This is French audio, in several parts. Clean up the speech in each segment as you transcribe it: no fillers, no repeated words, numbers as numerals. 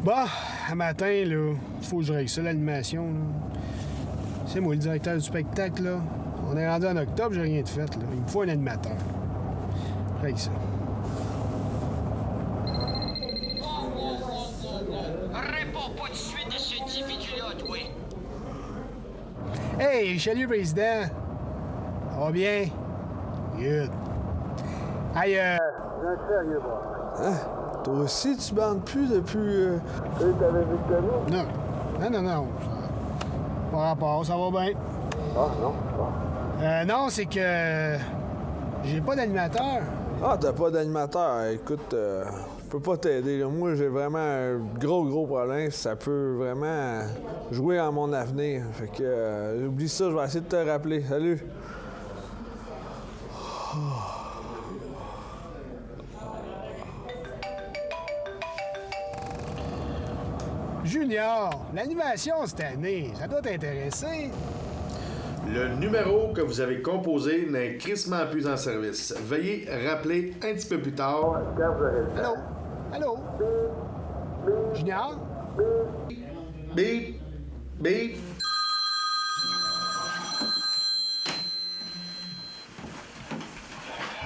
Bah, un matin, là, faut que je règle ça, l'animation. Là. C'est moi le directeur du spectacle, là. On est rendu en octobre, j'ai rien de fait, là. Il me faut un animateur. Je règle ça. Réponds pas de suite à ce individu-là, toi. Hey, salut, président. Ça va bien? Good. Hey, sérieux, Hein? Toi aussi, tu bandes plus depuis... t'avais Victorine? Non. Pas rapport, ça va bien. Ah, non? Non, c'est que... j'ai pas d'animateur. Ah, t'as pas d'animateur. Écoute, je peux pas t'aider. Là. Moi, j'ai vraiment un gros problème. Ça peut vraiment jouer en mon avenir. Fait que, oublie ça, je vais essayer de te rappeler. Salut! Junior, l'animation cette année, ça doit t'intéresser. Le numéro que vous avez composé n'est crissement plus en service. Veuillez rappeler un petit peu plus tard. Allô? Junior? Bip! Bip!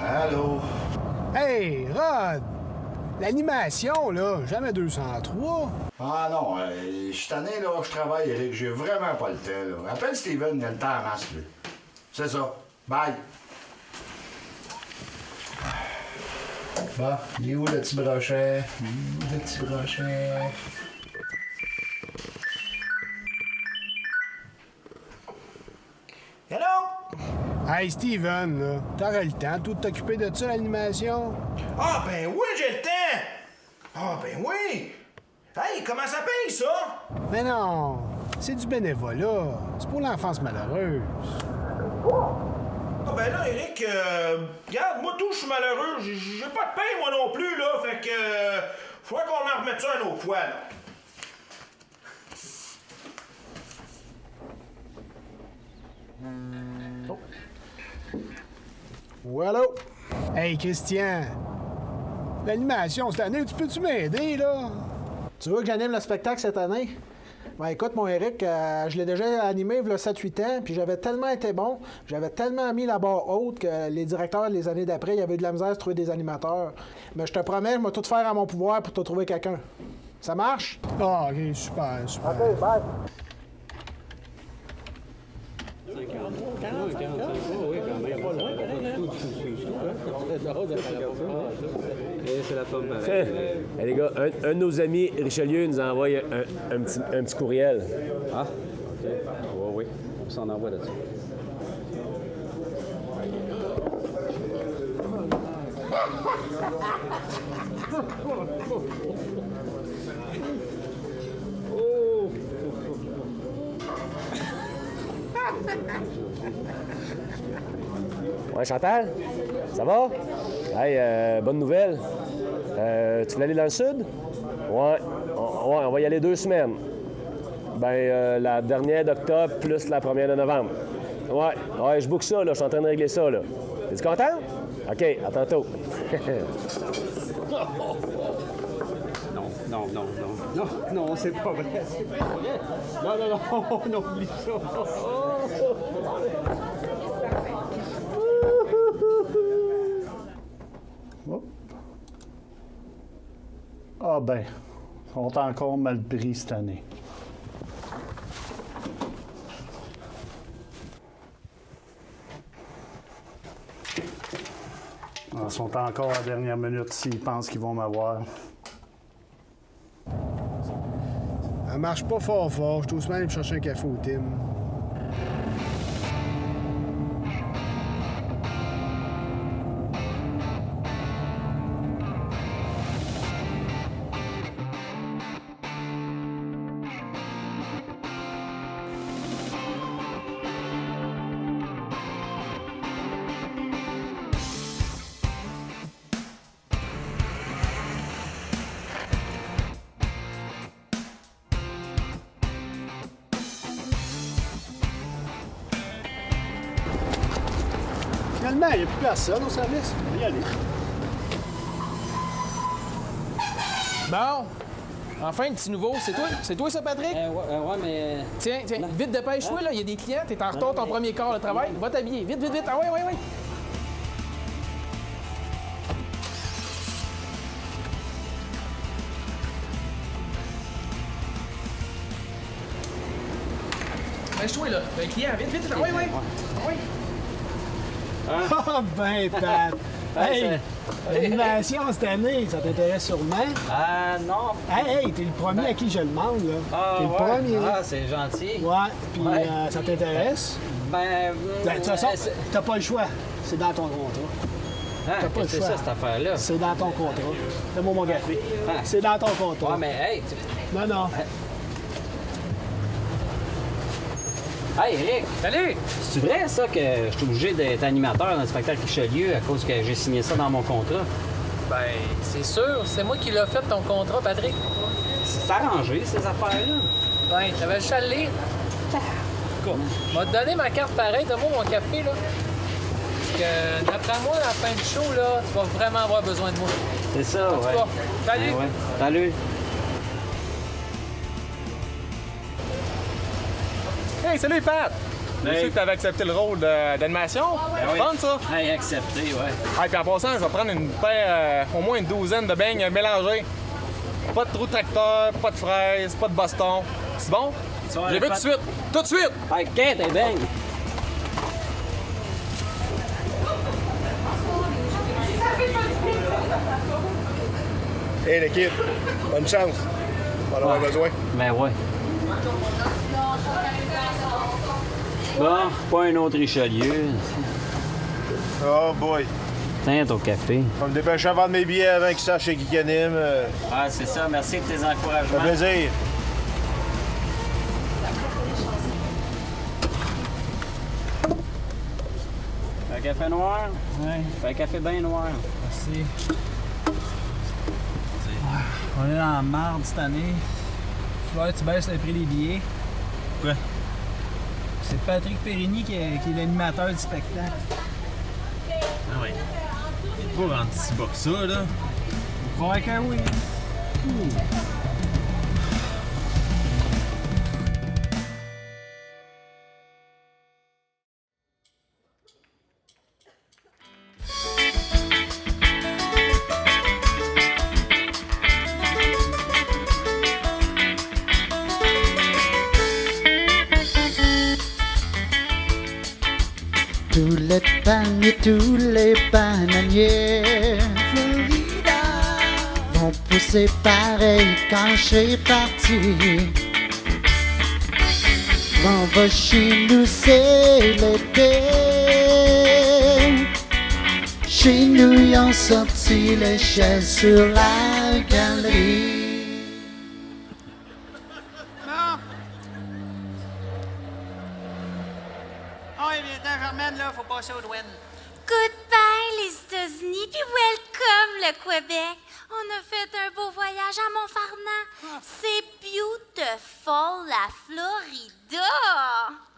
Allô? Hey, Rod! L'animation, là, jamais 203. Ah non, je suis tanné, là, je travaille, Eric, j'ai vraiment pas le temps, là. Appelle Steven, il a le temps en masse, lui. C'est ça. Bye. Bah, il est où le petit brochet? Le petit brochet. Hello? Hey, Steven, là, t'aurais le temps tout de t'occuper de ça, l'animation? Ah, ben oui, j'ai le temps! Ah, ben oui! Hey, comment ça paye, ça? Mais non, c'est du bénévolat. C'est pour l'enfance malheureuse. Ah, ben là, Eric, regarde, moi tout, je suis malheureux. J'ai pas de paye, moi non plus, là. Fait que. Faudrait qu'on en remette ça une autre fois, là. Voilà. Hey, Christian, l'animation cette année, tu peux-tu m'aider, là? Tu veux que j'anime le spectacle cette année? Ben écoute, mon Eric, je l'ai déjà animé il y a 7-8 ans, puis j'avais tellement été bon, j'avais tellement mis la barre haute que les directeurs, les années d'après, il y avait eu de la misère à se trouver des animateurs. Mais je te promets, je vais tout faire à mon pouvoir pour te trouver quelqu'un. Ça marche? Ah, OK, super. OK, bye. C'est la femme pareil. Hey, les gars, un de nos amis, Richelieu, nous a envoyé un petit courriel. Ah, OK. Oui, on s'en envoie là-dessus. Ouais, Chantal? Ça va? Hey, bonne nouvelle. Tu voulais aller dans le sud? Ouais, on va y aller 2 semaines. La dernière d'octobre plus la première de novembre. Ouais, je book ça, là. Je suis en train de régler ça, là. Es-tu content? OK, à tantôt. Non, c'est pas vrai. C'est pas vrai. Non, oublie ça. Ah ben, ils sont encore mal pris cette année. Ils sont encore à la dernière minute s'ils pensent qu'ils vont m'avoir. Ça marche pas fort. Je suis tout semaine aller me chercher un café au Tim. Finalement, il n'y a plus personne au service. On va y aller. Bon. Enfin, le petit nouveau, c'est toi? C'est toi ça, Patrick? Ouais, mais... Tiens, vite dépêche-toi, là, il y a des clients, t'es en retard ton premier quart de travail. Va t'habiller, vite. Ah ouais. Dépêche-toi, là. Les clients, vite. Ah ouais. Ah, ben, Pat! Hey! L'animation cette année, ça t'intéresse sûrement? Non. Hey, t'es le premier à qui je le demande, là. Ah, T'es le premier. Ah, c'est gentil. Ouais, puis ça t'intéresse? De toute façon, t'as pas le choix. C'est dans ton contrat. T'as pas le c'est choix. ça, cette affaire-là? C'est dans ton contrat. Donne-moi mon café. C'est dans ton contrat. Ouais, mais hey... Non. Hey, Eric! Salut! C'est vrai, ça, que je suis obligé d'être animateur dans le spectacle Richelieu à cause que j'ai signé ça dans mon contrat? Ben, c'est sûr, c'est moi qui l'ai fait ton contrat, Patrick. C'est arrangé, ces affaires-là. Ben, t'avais juste à le lire. M'a donné ma carte pareille, donne-moi mon café, là. Parce que, d'après moi, à la fin du show, là, tu vas vraiment avoir besoin de moi. C'est ça, En tout ouais. cas, salut! Ouais. Salut! Hey, salut Pat! J'ai su que t'avais accepté le rôle d'animation. Oui. Fun, ça? Hey, accepté, ouais. Ah, puis en passant, je vais prendre une paire, au moins une douzaine de beignes mélangés. Pas de trou de tracteur, pas de fraises, pas de Boston. C'est bon? J'ai vu tout de suite! Tout de suite! Hey, qu'est-ce que t'es beignes? Hey l'équipe, bonne chance. On va en avoir besoin. Ben ouais. Bon, pas un autre Richelieu. Oh boy. Tiens, ton café. On va me dépêcher à vendre mes billets avant qu'ils sachent chez qui anime. Ah, c'est ça. Merci de tes Ça encouragements. fait plaisir. Un café noir? Oui. Un café bien noir. Merci. On est dans la marde cette année. Il faut que tu baisses le prix des billets. Pourquoi? C'est Patrick Périni qui est l'animateur du spectacle. Ah ouais. Il est pas rendu si bas que ça, là. Je crois que oui. Tous les palmiers, tous les bananiers Florida vont pousser pareil quand je suis parti. On va chez nous, c'est l'été. Chez nous, ils ont sorti les chaises sur la galerie. Germaine, là, faut passer aux douanes. Goodbye les États-Unis, puis welcome le Québec. On a fait un beau voyage à Montfarnant. C'est beautiful, la Florida.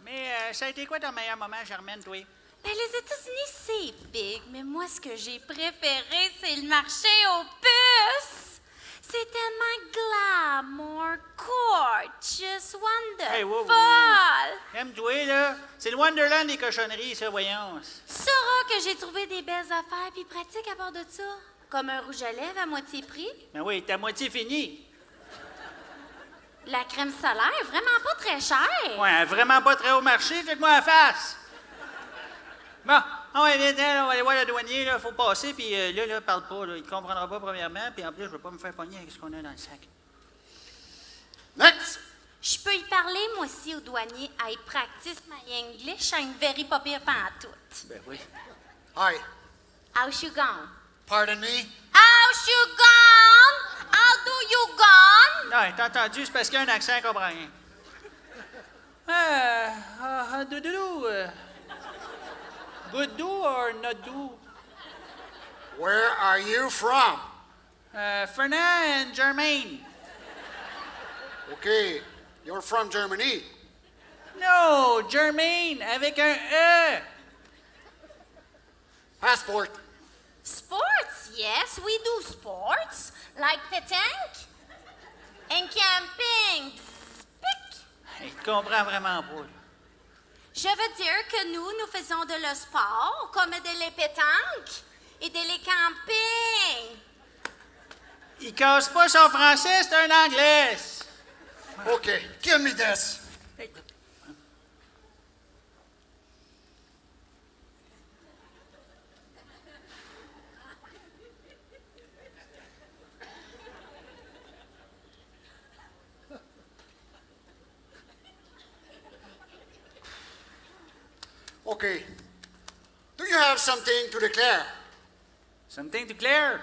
Mais ça a été quoi ton meilleur moment, Germaine, toi? Ben, les États-Unis, c'est big, mais moi, ce que j'ai préféré, c'est le marché aux puces. C'est tellement glamour, gorgeous, wonderful. Hey, wow. Aime-toi, là. C'est le Wonderland des cochonneries, ça, voyons. Sauras que j'ai trouvé des belles affaires puis pratiques à part de ça. Comme un rouge à lèvres à moitié prix. Ben oui, t'as moitié fini. La crème solaire, vraiment pas très chère. Ouais, vraiment pas très haut marché, check-moi la face. Bon, on va aller voir le douanier, là, faut passer, puis là, parle pas, là, il comprendra pas premièrement, puis en plus, je veux pas me faire pogner avec ce qu'on a dans le sac. Next! Je peux y parler, moi aussi, au douanier. I practice my English, I'm very pas pire pantoute. Ben oui. Hi. How's you gone? Pardon me? How's you gone? How do you gone? Non, t'as entendu, c'est parce qu'il y a un accent, qu'on comprend rien. Good do or not do? Where are you from? Fernand and Germaine. Okay, you're from Germany. No, Germaine, avec un E. Passport. Sports, yes, we do sports. Like petanque. Un camping. Pic. Il te comprend vraiment pas. Là. Je veux dire que nous faisons de le sport, comme de les pétanques et de les campings. Il casse pas son français, c'est un anglais. OK, give me this. Okay. Do you have something to declare? Something to Claire?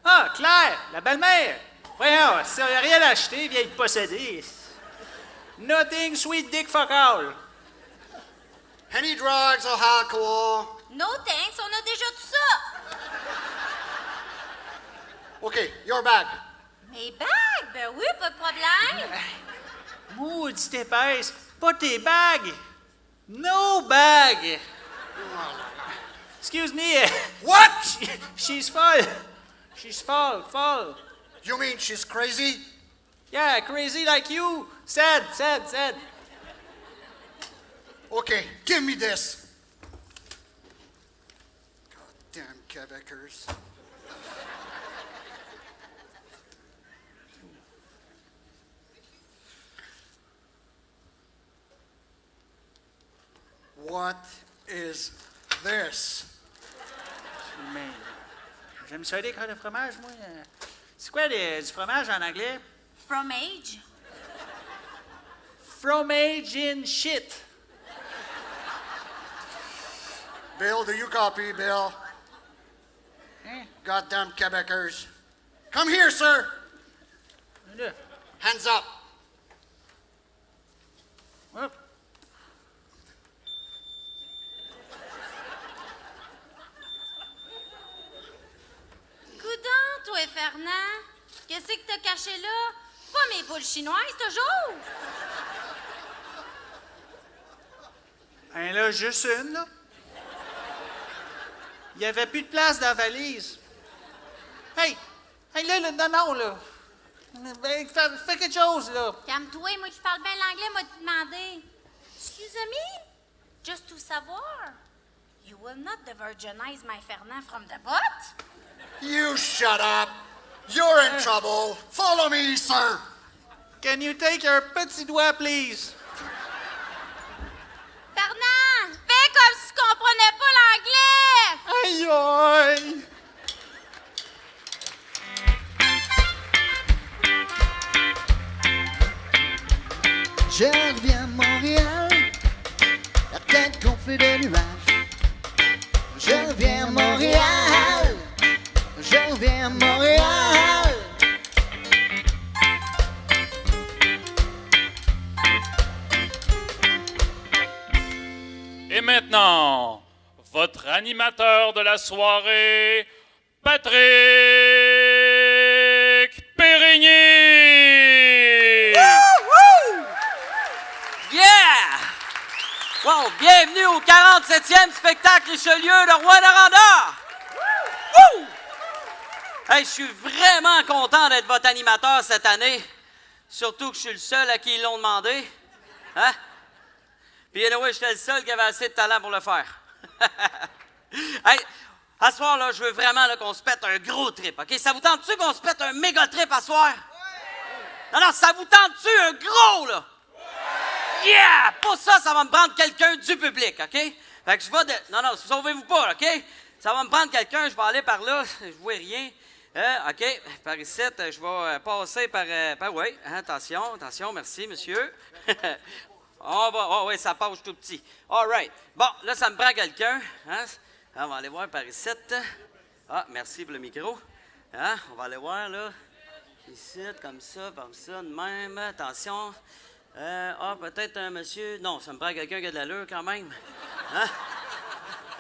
Ah, Claire, la belle-mère. Voyons, si on n'a rien acheté, vieille possédée. Nothing sweet dick fuck all. Any drugs or alcohol? No thanks, on a déjà tout ça. Okay, your bag. Mes bagues? Ben oui, pas de problème. Maudit épaisse, pas tes bagues. No bag. Excuse me. What? She's full. She's full. You mean she's crazy? Yeah, crazy like you. Sad. Okay, give me this. Goddamn Quebecers. What is this? Mais j'aime ça des crottes de fromage, moi. C'est quoi du fromage en anglais? Fromage. Fromage in shit. Bill, do you copy, Bill? Hein? Goddamn Quebecers. Come here, sir. Hands up. Whoop. Coudon, toi, Fernand. Qu'est-ce que t'as caché là? Pas mes poules chinoises, toujours. Hein, là, juste une, là. Il n'y avait plus de place dans la valise. Hey, là, non, là. Ben, fais quelque chose, là. Calme-toi, moi, je parle bien l'anglais, moi, te demander. Excuse me? Just to savoir. You will not virginize my Fernand from the butt? You shut up. You're in trouble. Follow me, sir. Can you take your petit doigt, please? Fernand, fais comme si tu comprenais pas l'anglais. Aïe, aïe. Je reviens à Montréal, la tête gonflée de nuages. Je reviens à Montréal, je reviens à Montréal. Et maintenant, votre animateur de la soirée, Patrick Périgny! Woo! Yeah! Wow, bienvenue au 47e spectacle Richelieu de Rouyn-Noranda! Woo! Hey, je suis vraiment content d'être votre animateur cette année. Surtout que je suis le seul à qui ils l'ont demandé. Hein? Puis anyway, j'étais le seul qui avait assez de talent pour le faire. Hey, à ce soir, là, je veux vraiment là, qu'on se pète un gros trip, OK? Ça vous tente-tu qu'on se pète un méga trip à soir? Non, ça vous tente-tu un gros, là? Yeah! Pour ça, ça va me prendre quelqu'un du public, OK? Fait que je vais de... Non, sauvez-vous pas, OK? Ça va me prendre quelqu'un, je vais aller par là, je vois rien. OK, par ici, je vais passer par... oui, attention, merci, monsieur. Oui, ça passe tout petit. All right. Bon, là, ça me prend quelqu'un. Hein? On va aller voir par ici. Ah, merci pour le micro. Hein? On va aller voir, là. Ici, comme ça, de même. Attention. Peut-être un monsieur... Non, ça me prend quelqu'un qui a de l'allure, quand même. Hein?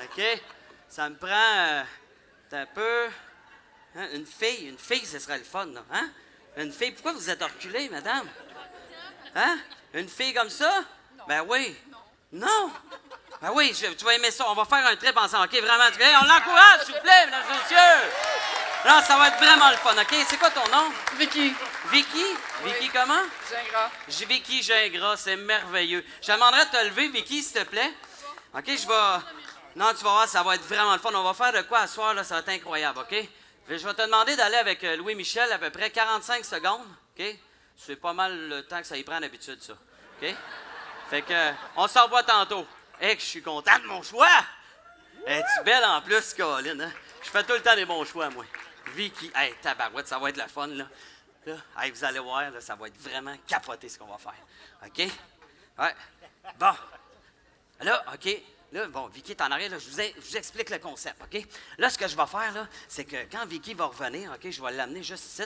OK. Ça me prend... un peu... Hein? Une fille, ce serait le fun, là. Hein? Une fille. Pourquoi vous êtes reculée, madame? Hein? Une fille comme ça? Ben oui. Non? Ben oui, tu vas aimer ça. On va faire un trip ensemble. OK, vraiment. On l'encourage, s'il vous plaît, mesdames et messieurs. Non, ça va être vraiment le fun, OK? C'est quoi ton nom? Vicky. Vicky? Vicky comment? Gingras. Vicky Gingras, c'est merveilleux. Je te demanderais de te lever, Vicky, s'il te plaît. OK, je vais... Non, tu vas voir, ça va être vraiment le fun. On va faire de quoi à soir, là, ça va être incroyable, OK? Je vais te demander d'aller avec Louis Michel à peu près 45 secondes, OK? C'est pas mal le temps que ça y prend d'habitude, ça, OK? Fait que, on s'en revoit tantôt. Hey, que je suis content de mon choix! Es-tu belle en plus, Colin, hein? Je fais tout le temps des bons choix, moi. Vicky, hey, tabarouette, ça va être le fun, là. Là, hey, vous allez voir, là, ça va être vraiment capoté, ce qu'on va faire. OK? Ouais. Bon. Là, OK. Là, bon, Vicky est en arrière, là, je vous explique le concept, OK? Là, ce que je vais faire, là, c'est que quand Vicky va revenir, OK, je vais l'amener juste ici,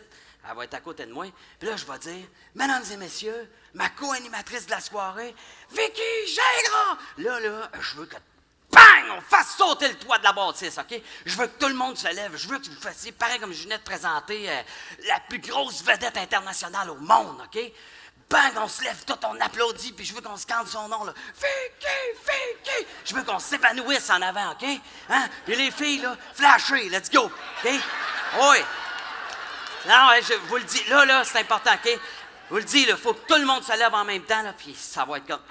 elle va être à côté de moi, puis là, je vais dire, « Mesdames et messieurs, ma co-animatrice de la soirée, Vicky Gingras! » Là, je veux que, bang, on fasse sauter le toit de la bâtisse, OK? Je veux que tout le monde se lève, je veux que vous fassiez, pareil comme je venais de présenter, la plus grosse vedette internationale au monde, OK? Bang, on se lève tout, on applaudit, puis je veux qu'on scande son nom, là. Vicky, Vicky! Je veux qu'on s'épanouisse en avant, OK? Hein? Puis les filles, là, flashez, let's go, OK? Oui. Non, je vous le dis, là, c'est important, OK? Je vous le dis, il faut que tout le monde se lève en même temps, là, puis ça va être comme...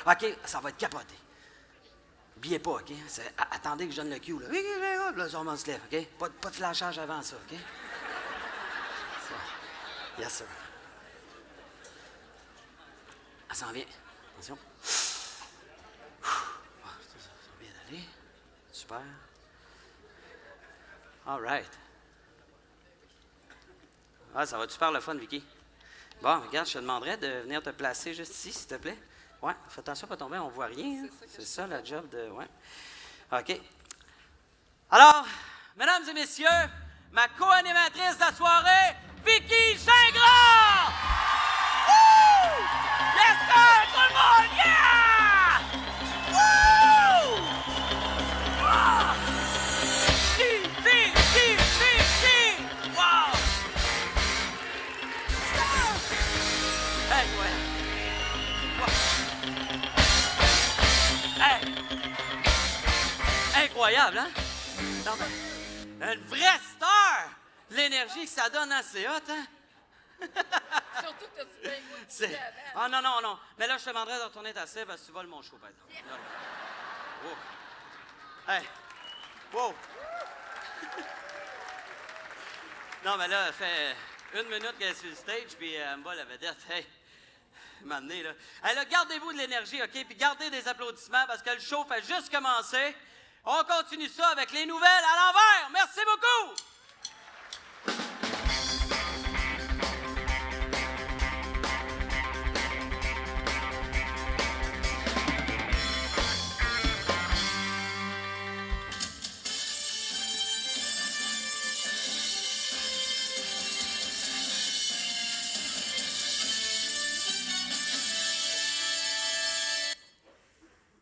OK, ça va être capoté. N'oubliez pas, OK? Attendez que je donne le cue, là. Là, tout le monde se lève, OK? Pas de flashage avant ça, OK? Ça. Yes, sir. Elle s'en vient. Attention. Ça vient d'aller. Super. All right. Ah, ça va super le fun, Vicky. Bon, regarde, je te demanderais de venir te placer juste ici, s'il te plaît. Ouais, fais attention à pas tomber, on voit rien. Hein? C'est ça, la job de... Ouais. OK. Alors, mesdames et messieurs, ma co-animatrice de la soirée, Vicky Gingras! Woo! Yes, sir! Tout le monde! Yeah! Woo! Ah! Wow! Incroyable! Wow. Hey! Incroyable, hein? Non, mais, une vraie star! L'énergie que ça donne, hein, c'est hot, hein? Surtout que tu payes moi C'est... Ah non. Mais là, je te demanderais de retourner t'asseoir parce que tu voles mon show, par exemple. Wow. Hey. Wow. Non, mais là, ça fait 1 minute qu'elle est sur le stage, puis elle me bat la vedette. Hey. M'amener, là. Hey, là, gardez-vous de l'énergie, OK? Puis gardez des applaudissements parce que le show fait juste commencer. On continue ça avec les nouvelles à l'envers. Merci beaucoup!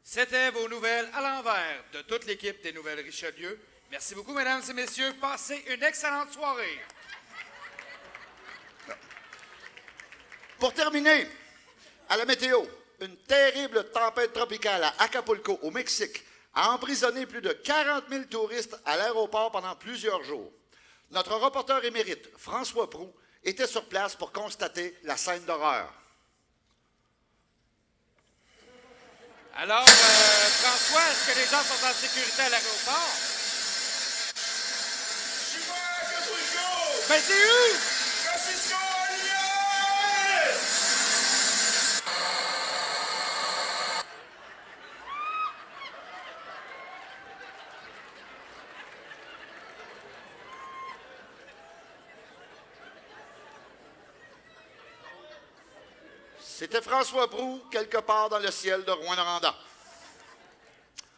C'était vos nouvelles à l'envers de toute l'équipe des Nouvelles Richelieu. Merci beaucoup, mesdames et messieurs. Passez une excellente soirée. Pour terminer, à la météo, une terrible tempête tropicale à Acapulco, au Mexique, a emprisonné plus de 40 000 touristes à l'aéroport pendant plusieurs jours. Notre reporter émérite, François Proulx, était sur place pour constater la scène d'horreur. Alors, François, est-ce que les gens sont en sécurité à l'aéroport? Je suis pas à Acapulco! Ben, t'es où? Francisco Olivier! C'était François Proulx, quelque part dans le ciel de Rouyn-Noranda.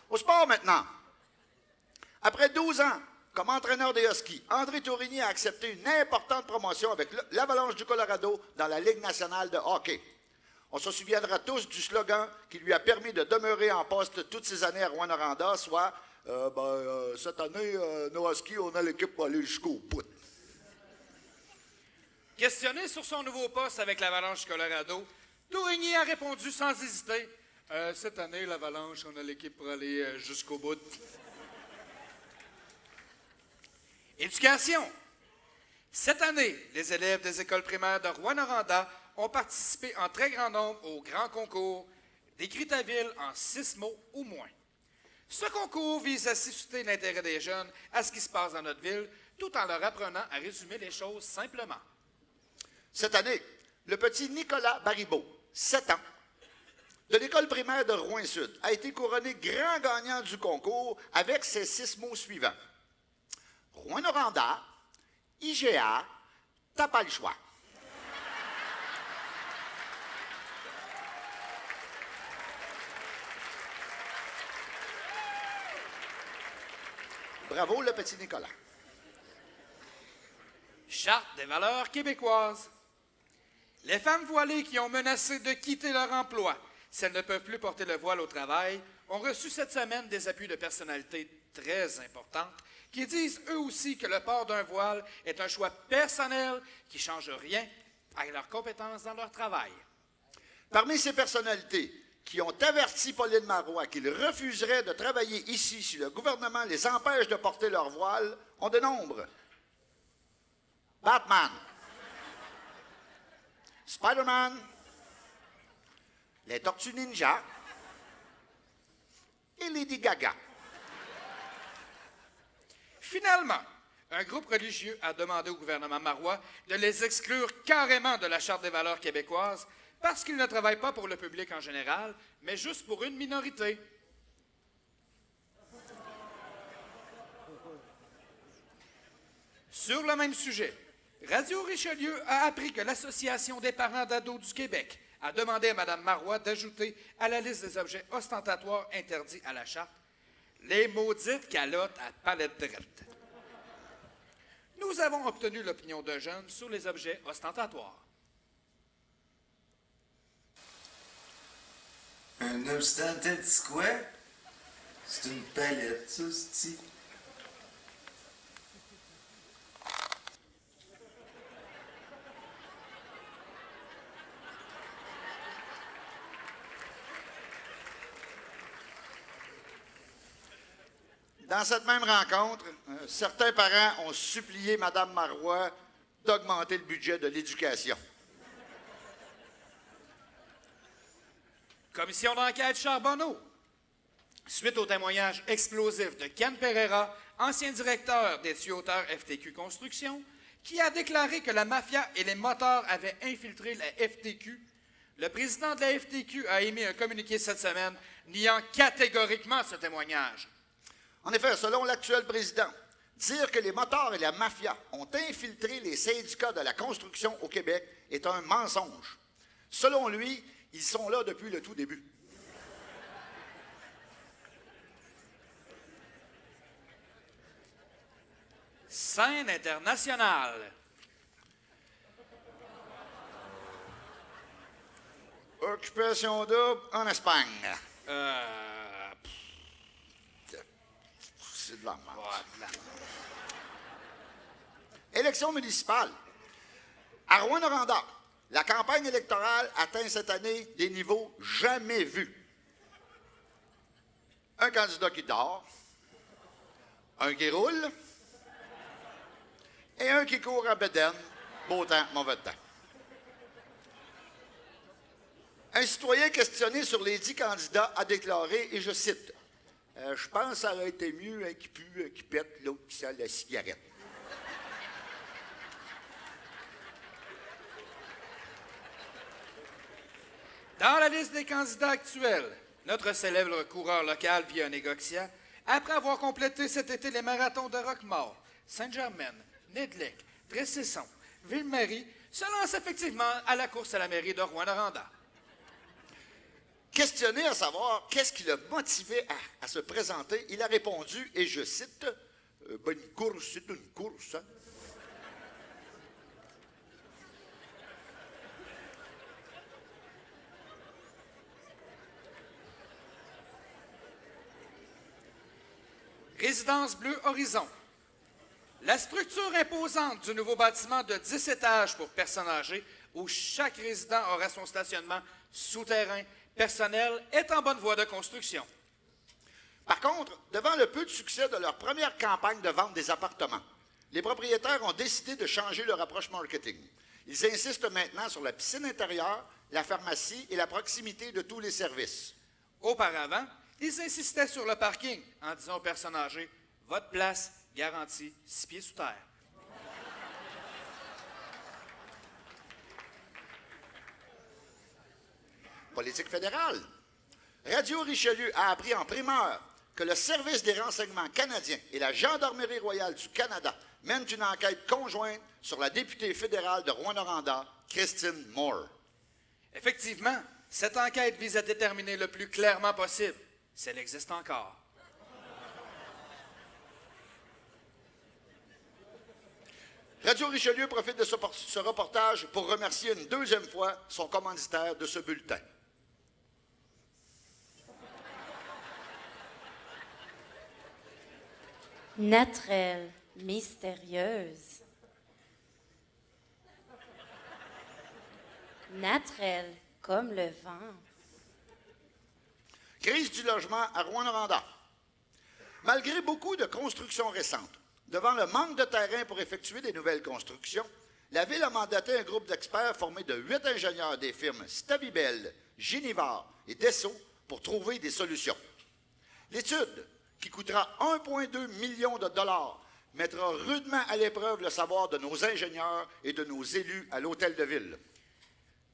Au sport maintenant. Après 12 ans comme entraîneur des Huskies, André Tourigny a accepté une importante promotion avec l'Avalanche du Colorado dans la Ligue nationale de hockey. On se souviendra tous du slogan qui lui a permis de demeurer en poste toutes ces années à Rouyn-Noranda, soit cette année, nos Huskies, on a l'équipe pour aller jusqu'au bout. Questionné sur son nouveau poste avec l'Avalanche du Colorado, Tourigny a répondu sans hésiter. Cette année, l'Avalanche, on a l'équipe pour aller jusqu'au bout. Éducation. Cette année, les élèves des écoles primaires de Rouyn-Noranda ont participé en très grand nombre au grand concours Décris ta ville en 6 mots ou moins. Ce concours vise à susciter l'intérêt des jeunes à ce qui se passe dans notre ville, tout en leur apprenant à résumer les choses simplement. Cette année, le petit Nicolas Baribeau, 7 ans, de l'école primaire de Rouyn-Sud, a été couronné grand gagnant du concours avec ces 6 mots suivants. Rouyn-Noranda, IGA, t'as pas le choix. Bravo, le petit Nicolas. Charte des valeurs québécoises. Les femmes voilées qui ont menacé de quitter leur emploi si elles ne peuvent plus porter le voile au travail ont reçu cette semaine des appuis de personnalités très importantes qui disent eux aussi que le port d'un voile est un choix personnel qui ne change rien à leurs compétences dans leur travail. Parmi ces personnalités qui ont averti Pauline Marois qu'ils refuseraient de travailler ici si le gouvernement les empêche de porter leur voile, on dénombre Batman, Spider-Man, les Tortues Ninja et Lady Gaga. Finalement, un groupe religieux a demandé au gouvernement marois de les exclure carrément de la Charte des valeurs québécoises parce qu'ils ne travaillent pas pour le public en général, mais juste pour une minorité. Sur le même sujet, Radio Richelieu a appris que l'Association des parents d'ados du Québec a demandé à Mme Marois d'ajouter à la liste des objets ostentatoires interdits à la Charte les maudites calottes à palette droite. Nous avons obtenu l'opinion d'un jeune sur les objets ostentatoires. Un ostentat, c'est quoi? C'est une palette, ça, c'est-tu? Dans cette même rencontre, certains parents ont supplié Mme Marois d'augmenter le budget de l'éducation. Commission d'enquête Charbonneau. Suite au témoignage explosif de Ken Pereira, ancien directeur des tuyauteures FTQ Construction, qui a déclaré que la mafia et les moteurs avaient infiltré la FTQ, le président de la FTQ a émis un communiqué cette semaine niant catégoriquement ce témoignage. En effet, selon l'actuel président, dire que les motards et la mafia ont infiltré les syndicats de la construction au Québec est un mensonge. Selon lui, ils sont là depuis le tout début. Scène internationale. Occupation double en Espagne. C'est de la merde. Élection municipale. À Rouyn-Noranda, la campagne électorale atteint cette année des niveaux jamais vus. Un candidat qui dort, un qui roule et un qui court à bedaine, beau temps, mauvais temps. Un citoyen questionné sur les 10 candidats a déclaré, et je cite, « Je pense que ça aurait été mieux un qui pue, un qui pète, l'autre qui sale la cigarette. » Dans la liste des candidats actuels, notre célèbre coureur local Via Negoxia, après avoir complété cet été les marathons de Roquemort, Saint-Germain, Nedlec, Tressesson, Ville-Marie, se lance effectivement à la course à la mairie de Rouyn-Noranda. Questionné à savoir qu'est-ce qui l'a motivé à se présenter, il a répondu, et je cite, « Une course, c'est une course. » Résidence Bleu Horizon. La structure imposante du nouveau bâtiment de 10 étages pour personnes âgées, où chaque résident aura son stationnement souterrain personnel, est en bonne voie de construction. Par contre, devant le peu de succès de leur première campagne de vente des appartements, les propriétaires ont décidé de changer leur approche marketing. Ils insistent maintenant sur la piscine intérieure, la pharmacie et la proximité de tous les services. Auparavant, ils insistaient sur le parking en disant aux personnes âgées « Votre place garantie 6 pieds sous terre ». Politique fédérale. Radio Richelieu a appris en primeur que le Service des renseignements canadiens et la Gendarmerie royale du Canada mènent une enquête conjointe sur la députée fédérale de Rouyn-Noranda, Christine Moore. Effectivement, cette enquête vise à déterminer le plus clairement possible si elle existe encore. Radio Richelieu profite de ce reportage pour remercier une deuxième fois son commanditaire de ce bulletin. Naturelle, mystérieuse. Naturelle, comme le vent. Crise du logement à Rouyn-Noranda. Malgré beaucoup de constructions récentes, devant le manque de terrain pour effectuer des nouvelles constructions, la Ville a mandaté un groupe d'experts formé de 8 ingénieurs des firmes Stabibel, Ginivar et Dessau pour trouver des solutions. L'étude, qui coûtera 1,2 million de dollars, mettra rudement à l'épreuve le savoir de nos ingénieurs et de nos élus à l'Hôtel de Ville.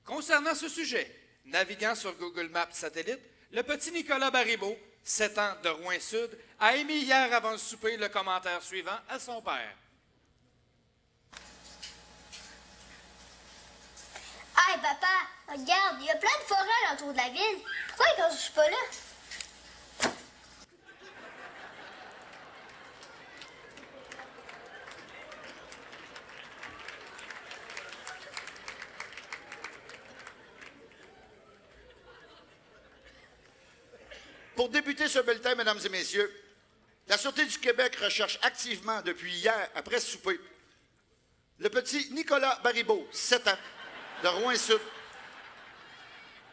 Concernant ce sujet, naviguant sur Google Maps satellite, le petit Nicolas Baribeau, 7 ans de Rouyn-Sud, a émis hier avant le souper le commentaire suivant à son père. Hey papa, regarde, il y a plein de forêts autour de la ville. Pourquoi quand je suis pas là? Pour débuter ce bulletin, mesdames et messieurs, la Sûreté du Québec recherche activement depuis hier, après ce souper, le petit Nicolas Baribeau, 7 ans, de Rouyn-Sud,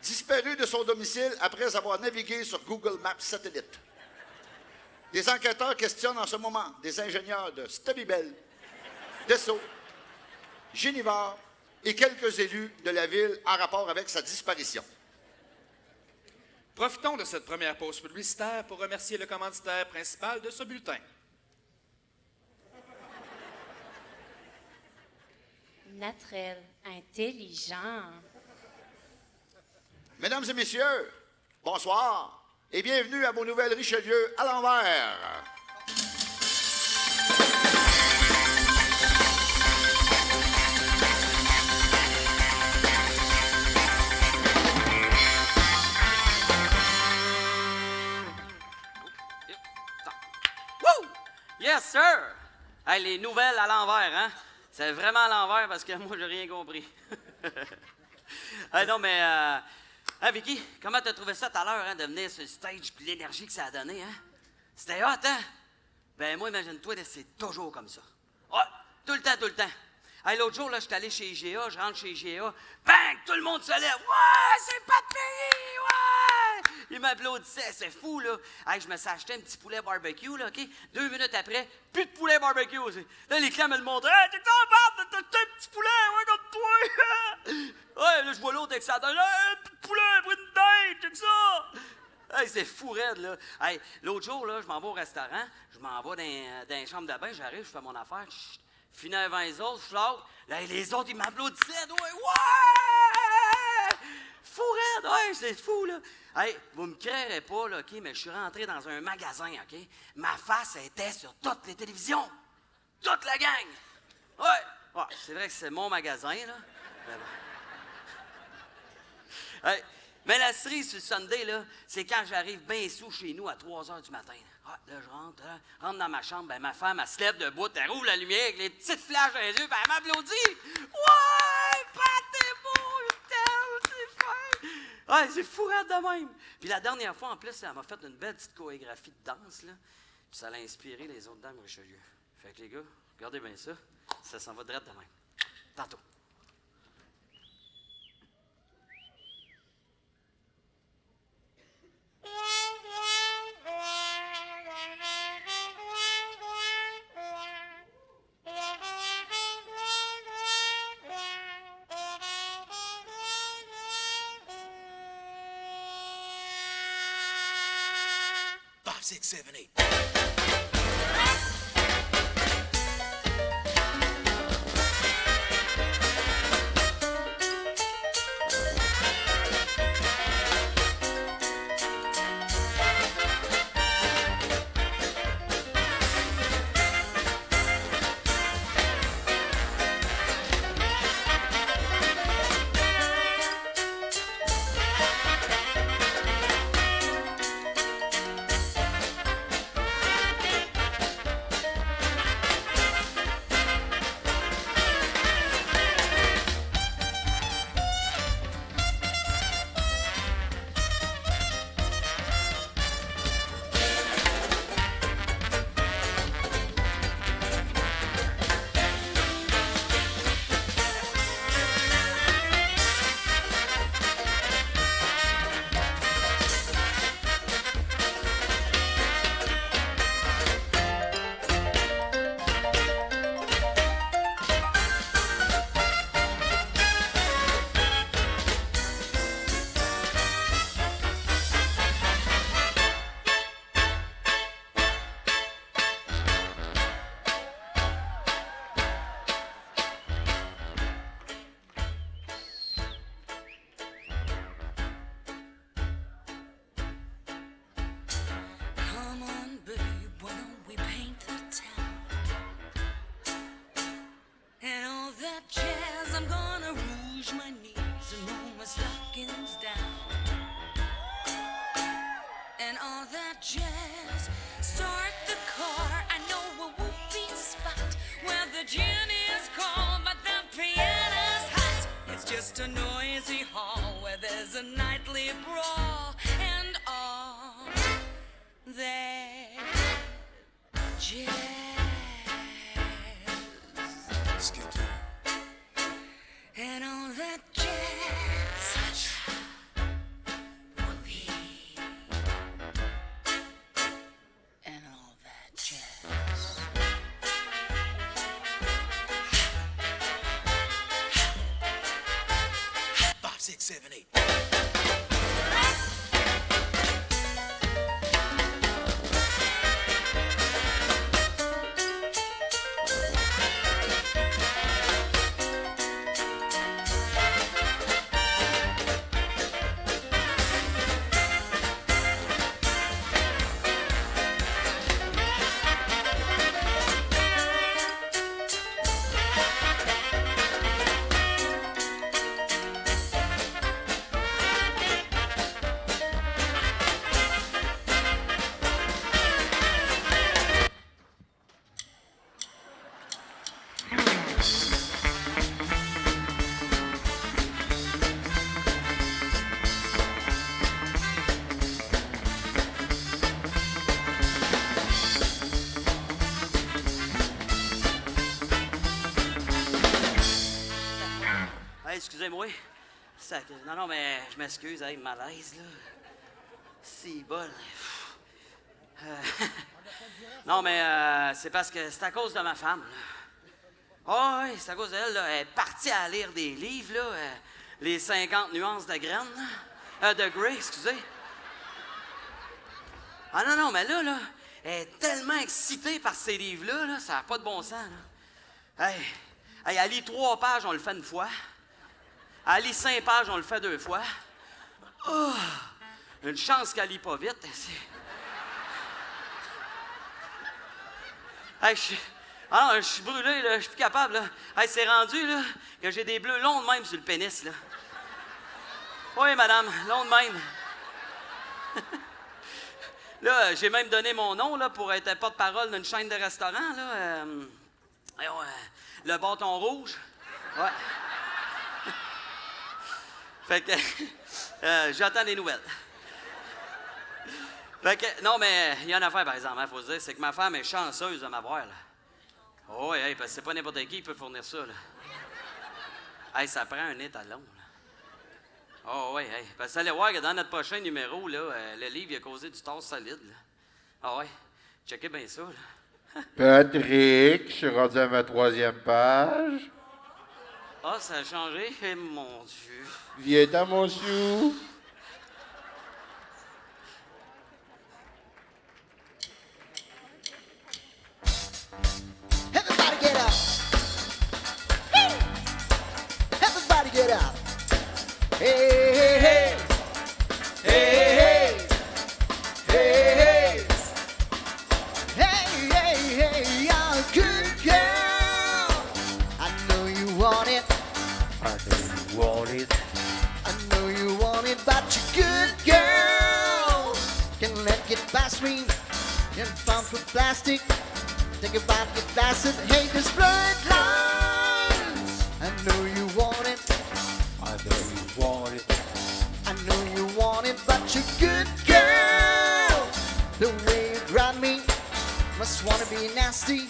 disparu de son domicile après avoir navigué sur Google Maps satellite. Des enquêteurs questionnent en ce moment des ingénieurs de Stabibel, Dessau, Ginivar et quelques élus de la ville en rapport avec sa disparition. Profitons de cette première pause publicitaire pour remercier le commanditaire principal de ce bulletin. Naturel, intelligent. Mesdames et messieurs, bonsoir et bienvenue à vos nouvelles Richelieu à l'envers. Yes, sir! Hey, les nouvelles à l'envers, hein? C'est vraiment à l'envers parce que moi, j'ai rien compris. Hey, non, mais... Hey, Vicky, comment t'as trouvé ça tout à l'heure, hein, de venir sur le stage et l'énergie que ça a donné, hein? C'était hot, hein? Ben, moi, imagine-toi, c'est toujours comme ça. Ouais, tout le temps, tout le temps. Hey, l'autre jour, là, j'étais allé chez IGA, je rentre chez IGA, bang! Tout le monde se lève. Ouais, c'est pas de pays, ouais! Il m'applaudissait, c'est fou, là. Hey, je me suis acheté un petit poulet barbecue, là, OK? 2 minutes après, plus de poulet barbecue aussi. Là, les clients me le montraient. Hey, t'es capable de t'acheter un petit poulet, ouais, comme toi! Ouais, là, je vois l'autre avec ça. Hey, un petit poulet, pris une dinde, c'est ça! Hey, c'est fou raide, là. Hey, l'autre jour, là, je m'en vais au restaurant, je m'en vais dans les chambres de bain, j'arrive, je fais mon affaire, finis avant les autres, je flotte. Là, les autres, ils m'applaudissaient, ouais! Fou raide, ouais, c'est fou, là. Hey, vous me créerez pas, là, OK, mais je suis rentré dans un magasin, OK? Ma face était sur toutes les télévisions. Toute la gang. Ouais, c'est vrai que c'est mon magasin, là. Mais bon. Hey, mais la cerise sur le Sunday, là, c'est quand j'arrive bien sous chez nous à 3 h du matin. Là, je rentre dans ma chambre, ben ma femme, elle se lève debout, elle roule la lumière avec les petites flashs dans les yeux, ben elle m'applaudit. Ouais, Pat, t'es beau, je t'aime, c'est fin. Ouais, c'est fourrade de même. Puis la dernière fois, en plus, elle m'a fait une belle petite chorégraphie de danse, là. Puis ça l'a inspiré les autres dames Richelieu. Fait que les gars, regardez bien ça, ça s'en va direct de même. Tantôt. 6, 7, 8. Come on, babe, why don't we paint the town? And all that jazz, I'm gonna rouge my knees and roll my stockings down. And all that jazz, start the car. I know a whoopee spot where the gin is cold, but the piano's hot. It's just a noisy hall where there's a nightly brawl and all that jazz. And all that jazz. Whoopee. And all that jazz. 5, 6, 7, 8. Hey, excusez-moi. Non, non, mais je m'excuse, hey, malaise, là. Si bol. Non, mais c'est parce que c'est à cause de ma femme, là. Oh, oui, c'est à cause d'elle, là. Elle est partie à lire des livres, là. Les 50 nuances de graines, là. De Grey, excusez. Ah non, non, mais là, elle est tellement excitée par ces livres-là, là, ça n'a pas de bon sens, là. Hey, elle lit 3 pages, on le fait une fois. Elle lit 5 pages, on le fait 2 fois. Oh, une chance qu'elle lit pas vite. Hey, je suis brûlé, là, je suis plus capable, là. Hey, c'est rendu, là, que j'ai des bleus longs de même sur le pénis, là. Oui, madame, long de même. Là, j'ai même donné mon nom, là, pour être porte-parole d'une chaîne de restaurants, là. Le bâton rouge. Ouais. Fait que, j'attends des nouvelles. Fait que, non, mais il y a une affaire, par exemple, il faut se dire, c'est que ma femme est chanceuse de m'avoir, là. Oh, oui, parce que c'est pas n'importe qui peut fournir ça, là. Hey, ça prend un étalon, là. Oh, oui, hey. Parce que vous allez voir que dans notre prochain numéro, là, le livre, il a causé du tort solide, là. Ah, ouais. Checkez bien ça, là. Patrick, je suis rendu à ma 3e page. Ah, ça a changé? Eh, mon Dieu. Viens dans mon chou. Hey, hey, hey, hey, hey, hey, hey, hey, you're a good girl. I know you want it. I know you want it. I know you want it, but you're good girl. Can't let it pass me in front of plastic. Think about your facet, hate this blurred lines. I know you want it. I know you want it. I know you want it, but you're good girl. The way you grab me, must wanna be nasty.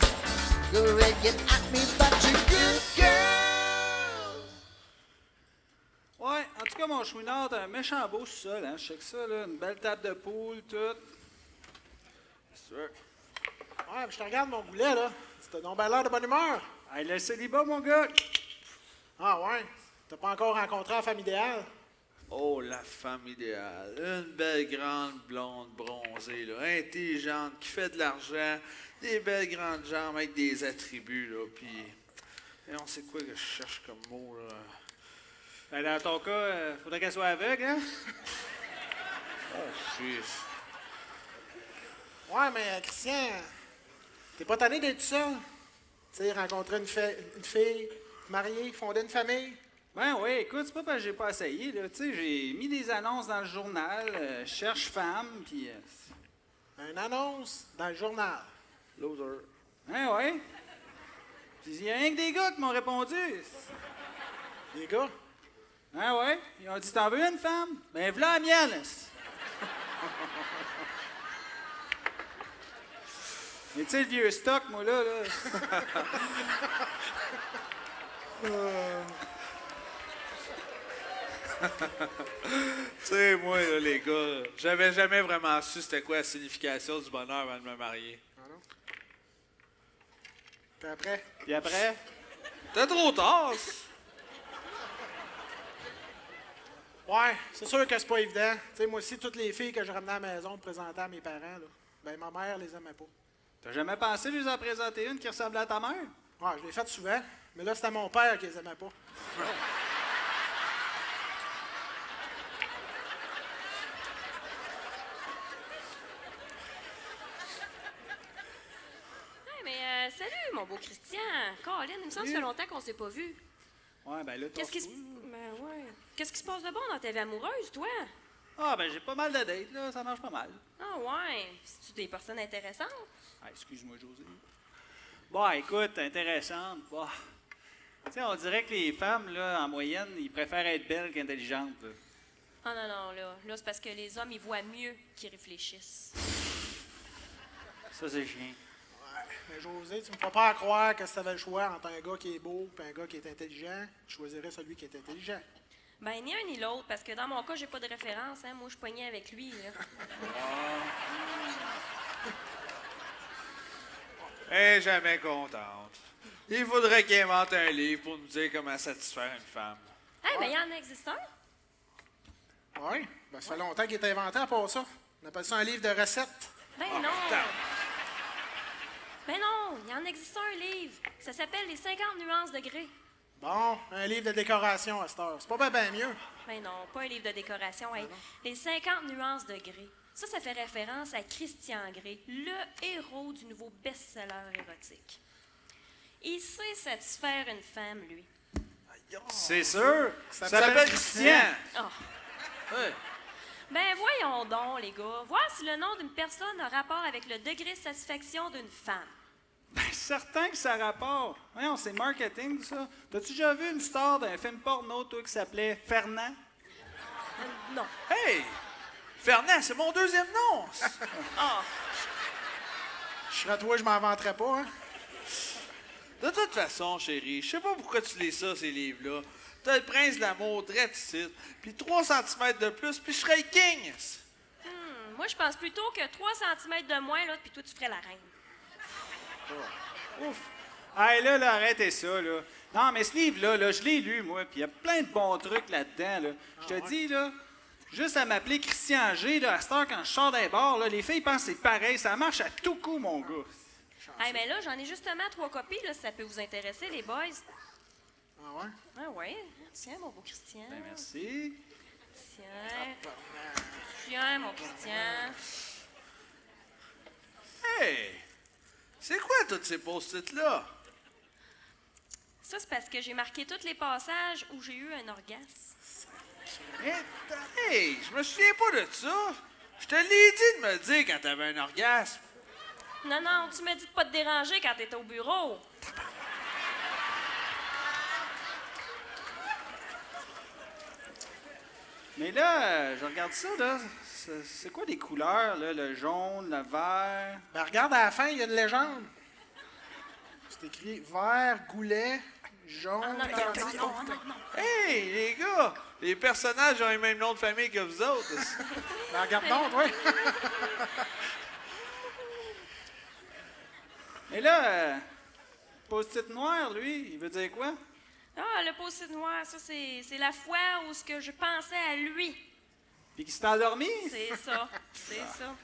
Go ahead, get at me, but you're good girl. Ouais, en tout cas, mon chouinard, t'as un méchant beau sous-sol, hein? Je sais que ça, là, une belle table de poule, tout. C'est sûr. Ouais, puis je te regarde mon boulet, là. C'était donc bien l'air de bonne humeur. Hey, le célibat, mon gars. Ah ouais? T'as pas encore rencontré la femme idéale? Oh, la femme idéale. Une belle grande blonde bronzée, là, intelligente, qui fait de l'argent, des belles grandes jambes avec des attributs, là, puis... Et on sait quoi que je cherche comme mot, là? Ben, dans ton cas, faudrait qu'elle soit aveugle, hein? Oh, fils. Ouais, mais Christian, t'es pas tanné d'être tout seul? Tu sais, rencontrer une fille, mariée, fonder une famille? Ben oui, écoute, c'est pas parce que j'ai pas essayé, là. Tu sais, j'ai mis des annonces dans le journal, cherche femme, puis... Une annonce dans le journal. Loser. Hein, ouais. Puis il y a rien que des gars qui m'ont répondu. Des gars? Hein, ouais. Ils ont dit, t'en veux une femme? Ben, voilà la mienne. Mais tu sais, le vieux stock, moi, là... Tu sais, moi, là, les gars, j'avais jamais vraiment su c'était quoi la signification du bonheur avant de me marier. Ah non? Puis après? Puis après? T'es trop tard! Ouais, c'est sûr que c'est pas évident. Tu sais, moi aussi, toutes les filles que je ramenais à la maison me présentaient à mes parents, là. Ben, ma mère les aimait pas. T'as jamais pensé lui en présenter une qui ressemblait à ta mère? Ouais, je l'ai fait souvent, mais là, c'était mon père qui les aimait pas. Salut, mon beau Christian. Colin, il me semble que ça fait longtemps qu'on s'est pas vu. Ouais, ben là, Qu'est-ce qui se... Ben ouais. Qu'est-ce qui se passe de bon dans ta vie amoureuse, toi? Ah, ben j'ai pas mal de dates, là. Ça marche pas mal. Ah ouais. C'est-tu des personnes intéressantes? Ah, excuse-moi, José. Bon, écoute, intéressante. Bon. Tu sais, on dirait que les femmes, là, en moyenne, ils préfèrent être belles qu'intelligentes. Là. Ah non, non, là. Là, c'est parce que les hommes, ils voient mieux qu'ils réfléchissent. Ça, c'est chiant. Mais José, tu me fais pas croire que si tu avais le choix entre un gars qui est beau et un gars qui est intelligent, je choisirais celui qui est intelligent. Ben, ni un ni l'autre, parce que dans mon cas, j'ai pas de référence, hein. Moi, je pognais avec lui, là. Elle est jamais contente. Il faudrait qu'il invente un livre pour nous dire comment satisfaire une femme. Eh, ben, il y en existe un. Oui, ben, ça fait longtemps qu'il est inventé à part ça. On appelle ça un livre de recettes. Ben non! Ben non, il y en existe un livre. Ça s'appelle Les 50 nuances de gris. Bon, un livre de décoration à cette heure. C'est pas bien mieux. Ben non, pas un livre de décoration. Hey, Les 50 nuances de gris. Ça fait référence à Christian Grey, le héros du nouveau best-seller érotique. Il sait satisfaire une femme, lui. C'est sûr. Ça s'appelle Christian. Ah. Ouais. Ben voyons donc, les gars. Voir si le nom d'une personne a rapport avec le degré de satisfaction d'une femme. Ben, certain que ça a rapport. Voyons, c'est marketing, ça. T'as-tu déjà vu une star d'un film porno, toi, qui s'appelait Fernand? Non. Hey! Fernand, c'est mon deuxième nom! Ah! Je serais toi, je m'en vanterais pas, hein? De toute façon, chérie, je sais pas pourquoi tu lis ça, ces livres-là. T'as le prince de l'amour, drette ici, puis 3 cm de plus, puis je serais king! Moi, je pense plutôt que 3 cm de moins, là, puis toi, tu ferais la reine. Ouf! Hey, là, arrêtez ça, là. Non, mais ce livre-là, là, je l'ai lu, moi, puis il y a plein de bons trucs là-dedans, là. Je te dis, là, juste à m'appeler Christian G, là, à cette heure, quand je sors d'un bar, là, les filles pensent que c'est pareil. Ça marche à tout coup, mon gars. Hey, mais là, j'en ai justement 3 copies, là, si ça peut vous intéresser, les boys. Ah ouais? Ah ouais. Tiens, mon beau Christian. Ben, merci. Tiens, mon Christian. Hey! C'est quoi tous ces post-it-là? Ça, c'est parce que j'ai marqué tous les passages où j'ai eu un orgasme. Hey! Je me souviens pas de ça! Je te l'ai dit de me le dire quand t'avais un orgasme. Non, non, tu m'as dit de pas te déranger quand t'étais au bureau. Mais là, je regarde ça, là. C'est quoi les couleurs, là? Le jaune, le vert? Ben, regarde à la fin, il y a une légende. C'est écrit vert, goulet, jaune. Hey, les gars! Les personnages ont le même nom de famille que vous autres. Ben, regarde donc, oui. Mais là, post-it noir, lui, il veut dire quoi? Ah, le post-it noir, ça, c'est la fois où ce que je pensais à lui. Puis qu'il s'est endormi? C'est ça, c'est ça.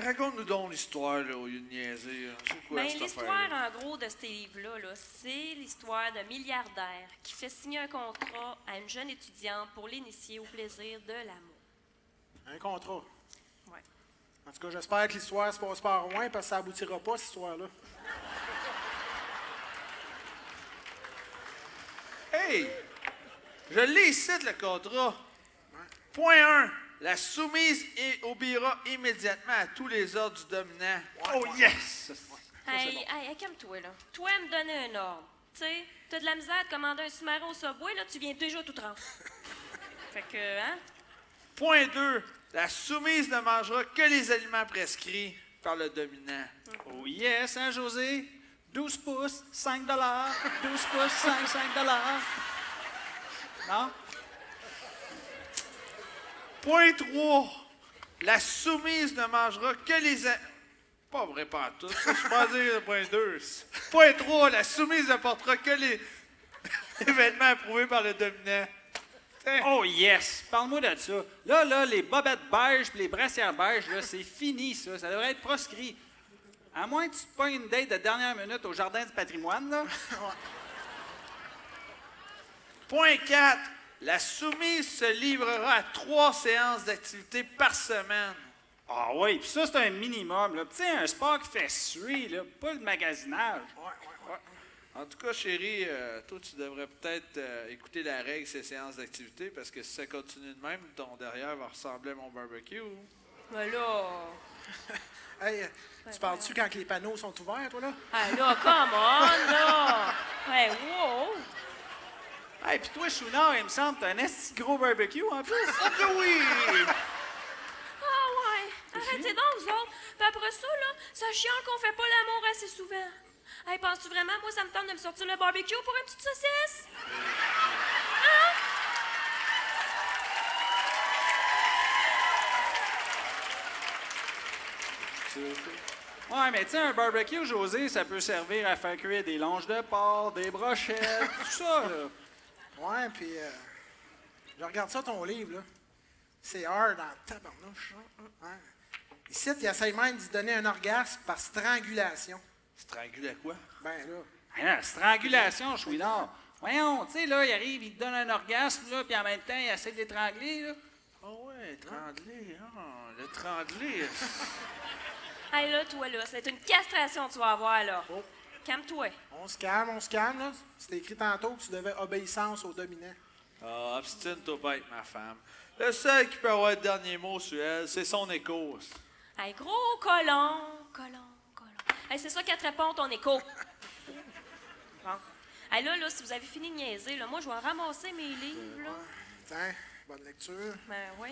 Raconte-nous donc l'histoire, là, au lieu de niaiser. C'est quoi Ben, cette l'histoire, affaire-là? en gros, de ce livre-là, là, c'est l'histoire d'un milliardaire qui fait signer un contrat à une jeune étudiante pour l'initier au plaisir de l'amour. Un contrat. Ouais. En tout cas, j'espère que l'histoire se passe pas loin parce que ça aboutira pas, cette histoire-là. Hey! Je l'ai ici, le contrat. Point 1. La soumise obéira immédiatement à tous les ordres du dominant. Oh yes! Hey, calme-toi, là. Toi, me donner un ordre. Tu sais, t'as de la misère de commander un sous-marin au Subway, là, tu viens déjà tout trempe. Fait que, hein? Point 2. La soumise ne mangera que les aliments prescrits par le dominant. Oh yes, hein, José? 12 pouces, 5 $. 12 pouces, 5 $. Non? Point 3. La soumise ne mangera que les... Pas vrai, pas tout. Ça, je peux dire le point 2. Point 3. La soumise ne portera que les événements approuvés par le dominant. Oh yes! Parle-moi de ça. Là, les bobettes beiges et les brassières beiges, là, c'est fini, ça. Ça devrait être proscrit. À moins que tu te pognes une date de dernière minute au Jardin du patrimoine, là. Point 4. La soumise se livrera à 3 séances d'activité par semaine. Ah oui, puis ça, c'est un minimum, là. Tu sais, un sport qui fait suer, là, pas le magasinage. Ouais. En tout cas, chérie, toi, tu devrais peut-être écouter la règle ces séances d'activité parce que si ça continue de même, ton derrière va ressembler à mon barbecue. Ben là... Hey, tu parles-tu quand les panneaux sont ouverts, toi, là? Ah là, come on, là! Hey, wow! Hey, puis toi, Chouinard, il me semble, t'as un esti gros barbecue, en plus. Oh que oui! Ah ouais! Arrêtez donc, vous autres! Puis après ça, là, ça chiale qu'on fait pas l'amour assez souvent. Hey, penses-tu vraiment, moi, ça me tente de me sortir le barbecue pour une petite saucisse? Hein? Ouais, mais tu sais, un barbecue, José, ça peut servir à faire cuire des longes de porc, des brochettes, tout ça, là. Ouais, puis je regarde ça, ton livre, là. C'est hard en tabarnouche. Ouais. Ici, il essaie même d'y donner un orgasme par strangulation. Strangule à quoi? Ben là. Ben là, strangulation, Chouinard. Voyons, tu sais, là, il arrive, il te donne un orgasme, là, puis en même temps, il essaie de l'étrangler, là. Oh ouais, étrangler, l'étrangler. Hey, là, toi, là, c'est une castration que tu vas avoir, là. Oh. Calme-toi. On se calme, là. C'était écrit tantôt que tu devais obéissance au dominant. Ah, obstine-toi pas avec ma femme. Le seul qui peut avoir le dernier mot sur elle, c'est son écho. Hey, gros colon. Hey, c'est ça qu'elle te répond, ton écho. Bon. Hey, là, si vous avez fini de niaiser, là, moi, je vais ramasser mes livres, là. Tiens, bonne lecture. Ben, oui.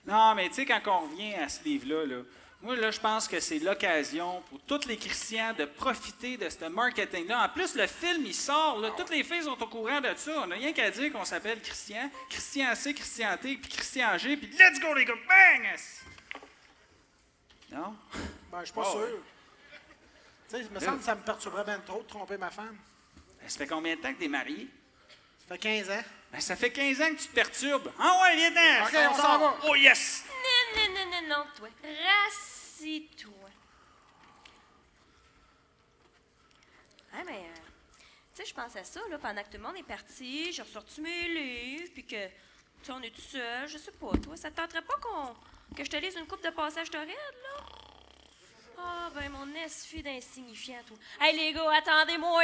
Non, mais tu sais, quand on revient à ce livre-là, là, moi, là, je pense que c'est l'occasion pour tous les chrétiens de profiter de ce marketing-là. En plus, le film, il sort, là. Toutes les filles sont au courant de ça. On n'a rien qu'à dire qu'on s'appelle Christian, Christian C, Christian T, puis Christian G, puis let's go, les gars! Bang! Non? Ben, je suis pas sûr. Tu sais, il me semble que ça me perturberait bien trop de tromper ma femme. Ben, ça fait combien de temps que t'es marié? Ça fait 15 ans. Ben, ça fait 15 ans que tu te perturbes. Ah ouais, viens-t'en! OK, on s'en va. Oh yes! Non, toi. Rassis-toi. Ah, mais Tu sais, je pense à ça, là, pendant que tout le monde est parti, j'ai ressorti mes livres, puis que, tu sais, on est tout seul, je sais pas, toi, ça te tenterait pas que je te lise une coupe de passages torrides, là? Ah, ben, mon esfi d'insignifiant, toi. Hey, les gars, attendez-moi!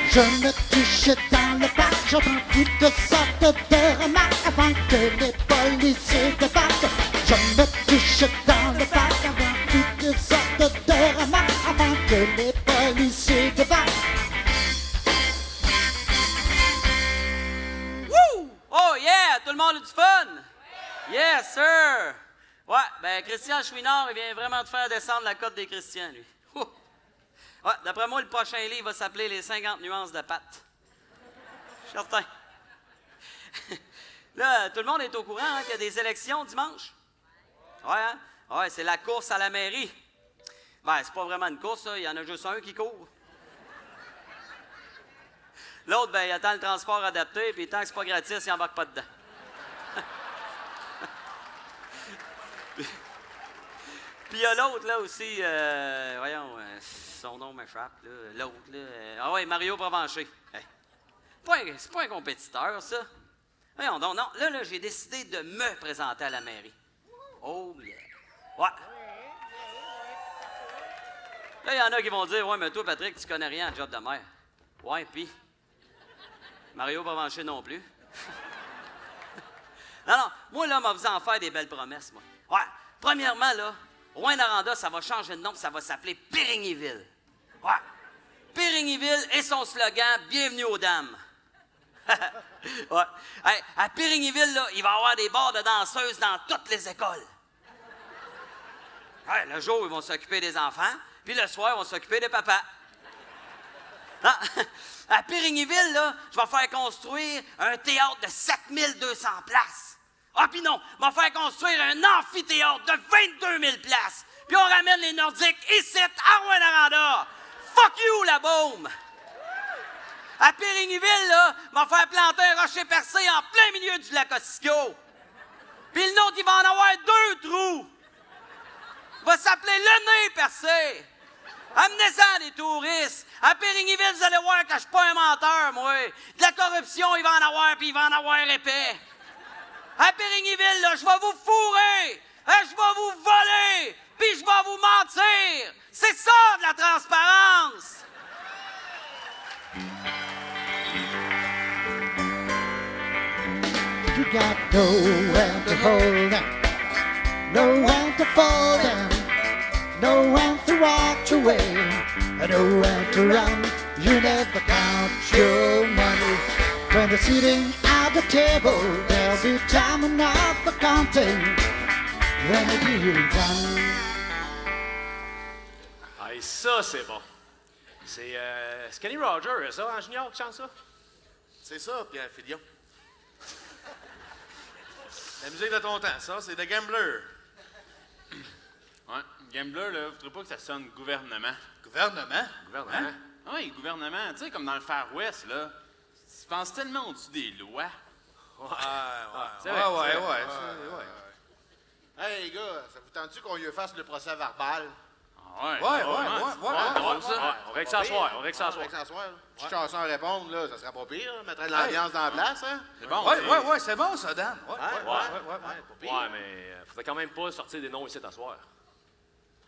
Je me touche dans le parc, j'entends toutes sortes de remarques avant que les policiers débarquent. Je me touche dans le parc avant toutes sortes de remarques avant que les policiers débarquent. Wouh! Oh yeah! Tout le monde a du fun? Yes, sir! Ouais, ben Christian Chouinard, il vient vraiment de faire descendre la cote des Christians, lui. Ouh. Ouais, d'après moi, le prochain livre va s'appeler Les 50 nuances de Pat. Je suis certain. Là, tout le monde est au courant hein, qu'il y a des élections dimanche? Ouais, hein? Ouais, c'est la course à la mairie. Ben, c'est pas vraiment une course, ça. Il y en a juste un qui court. L'autre, ben, il attend le transport adapté, puis tant que c'est pas gratis, il embarque pas dedans. Puis il y a l'autre, là, aussi, voyons, son nom m'échappe, là, l'autre, là. Ah ouais, Mario Provencher. Hey. C'est pas un compétiteur, ça. Voyons donc, non, là, j'ai décidé de me présenter à la mairie. Oh yeah. Ouais. Là, il y en a qui vont dire, ouais, mais toi, Patrick, tu connais rien en job de maire. Ouais, puis Mario Provencher non plus. Non, moi, là, m'a en faire des belles promesses, moi. Ouais, premièrement, là, Rouyn-Noranda, ça va changer de nom, ça va s'appeler Pérignyville. Ouais. Pérignyville et son slogan « Bienvenue aux dames ». Ouais. Hey, à Pérignyville, là, il va y avoir des bars de danseuses dans toutes les écoles. Ouais, le jour, ils vont s'occuper des enfants, puis le soir, ils vont s'occuper des papas. Ah, à Pérignyville, là, je vais faire construire un théâtre de 7200 places. Ah, puis non, je vais faire construire un amphithéâtre de 22 000 places. Puis on ramène les Nordiques ici, à Rouyn-Noranda. Fuck you, la Beaume! À Pérignyville, là, je vais faire planter un rocher percé en plein milieu du lac Ossisco. Puis le nôtre, il va en avoir 2 trous. Il va s'appeler le nez percé. Amenez-en des touristes. À Pérignyville, vous allez voir que je suis pas un menteur, moi. De la corruption, il va en avoir, puis il va en avoir épais. À Pérignyville, là, je vais vous fourrer, je vais vous voler, puis je vais vous mentir. C'est ça, de la transparence. You got nowhere to hold them, nowhere to fold them, nowhere to walk away, nowhere to run. You never count your money when you're sitting at the table. There'll be time enough for counting when the deal is done. Hey, ça, c'est bon. C'est Kenny Rogers, ça, en junior, qui chante ça? C'est ça, Pierre Filion. La musique de ton temps, ça, c'est The Gambler. Ouais, Gambler, là, vous trouvez pas que ça sonne gouvernement? Gouvernement? Gouvernement? Hein? Oui, gouvernement. Tu sais, comme dans le Far West, là, tu penses tellement au-dessus des lois. Ouais. Hey, les gars, ça vous tente-tu qu'on lui fasse le procès verbal? Ouais. On règle ça à soir. Si chanson à répondre, là, ça serait pas pire. Mettrait de l'ambiance dans la place, hein? C'est bon. Ouais, c'est bon, ça, Dan. Ouais, mais faudrait quand même pas sortir des noms ici t'asseoir.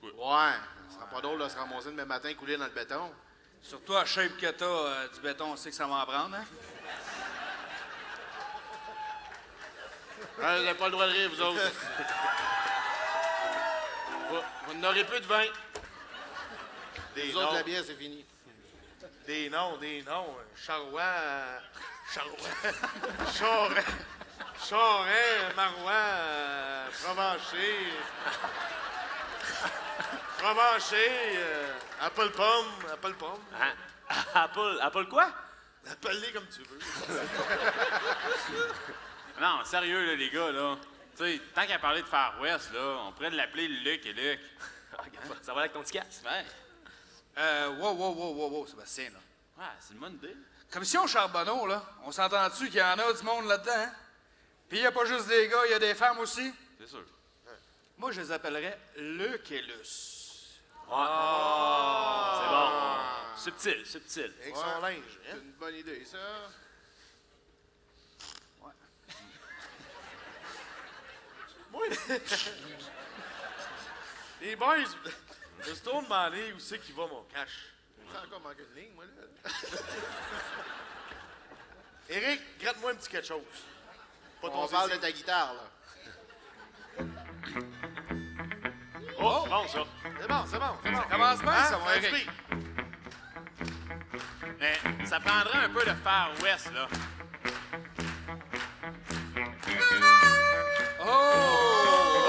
Ouais, ça sera pas drôle de se ramasser demain matin coulé dans le béton. Surtout à shape que t'as du béton, on sait que ça va en prendre, hein? Vous n'avez pas le droit de rire, vous autres. Vous n'aurez plus de vin. Vous autres, la bière, c'est fini. Des noms. Charrois, Chorin, Marois, Provencher, Apple Pomme. Apple quoi? Appelle-les comme tu veux. Non, sérieux, là, les gars, là. Tu sais, tant qu'à parler de Far West, là, on pourrait l'appeler Luc et Luc. Ça va avec ton petit casque? Ouais. Wow, Sébastien, là. Ouais, c'est une bonne idée. Commission Charbonneau, là, on s'entend-tu qu'il y en a du monde là-dedans, hein? Puis il n'y a pas juste des gars, il y a des femmes aussi? C'est sûr. Moi, je les appellerais Luc et Luce. C'est bon. Subtil, subtil. Avec son linge. C'est Hein? une bonne idée, ça. Moi, les boys, je me suis trop demandé où c'est qu'il va mon cash. J'ai encore manqué une ligne, moi, là. Éric, gratte-moi un petit quelque chose. Pas On parle de ta guitare, là. Oh, c'est bon, ça. C'est bon, c'est bon, c'est bon. Ça commence bien, ça, mon un Éric. petit beat. Mais ça prendrait un peu de Far West, là. Oh!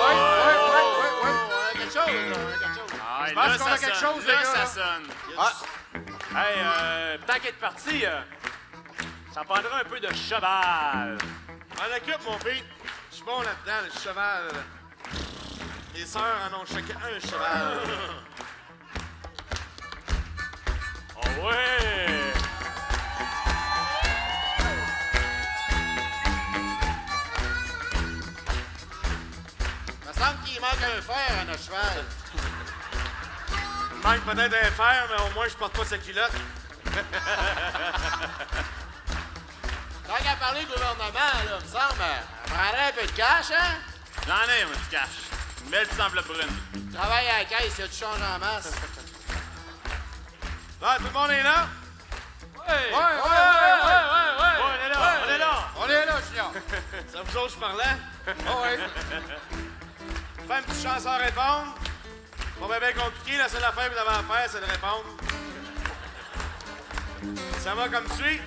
Ouais. On a quelque chose, là. On a quelque chose. Ah, Je pense qu'on a quelque chose, les là, gars, ça là. sonne. Ah. Hey, tant qu'être parti, ça prendrait un peu de cheval. On occupe, mon beat. Je suis bon là-dedans, le cheval. Les sœurs en ont chacun un cheval. Oh ouais! Il me semble qu'il manque un fer à notre cheval. Il manque peut-être un fer, mais au moins, je porte pas sa culotte. Tant qu'à parler gouvernement, là, me semble, elle prendrait un peu de cash, hein? J'en ai, mon petit cash. Une belle petite enveloppe brune. Travaille à la caisse, il y a du change en masse. Bon, tout le monde est là? Ouais! Ouais, on est là, on est là! On est là, Junior. C'est à vous autres que je parlais? Oh, ouais. Fais une petite chance à répondre. Pas bien compliqué, la seule affaire que vous avez à faire, c'est de répondre. Ça va comme suit.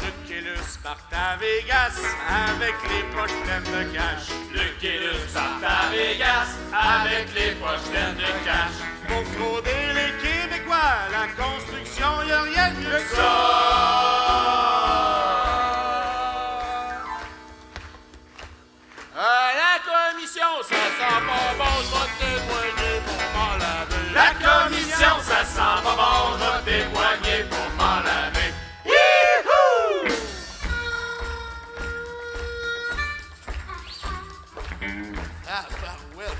Luc et Luce partent à Vegas avec les poches pleines de cash. Luc et Luce partent à Vegas avec les poches pleines de cash. Pour frauder les Québécois, la construction, y a rien de mieux que ça. La commission, ça sent pas bon, je vais t'éloigner pour m'en laver. La commission, ça sent pas bon, je vais t'éloigner pour m'en laver. Youhou! Ah, bah, ouais.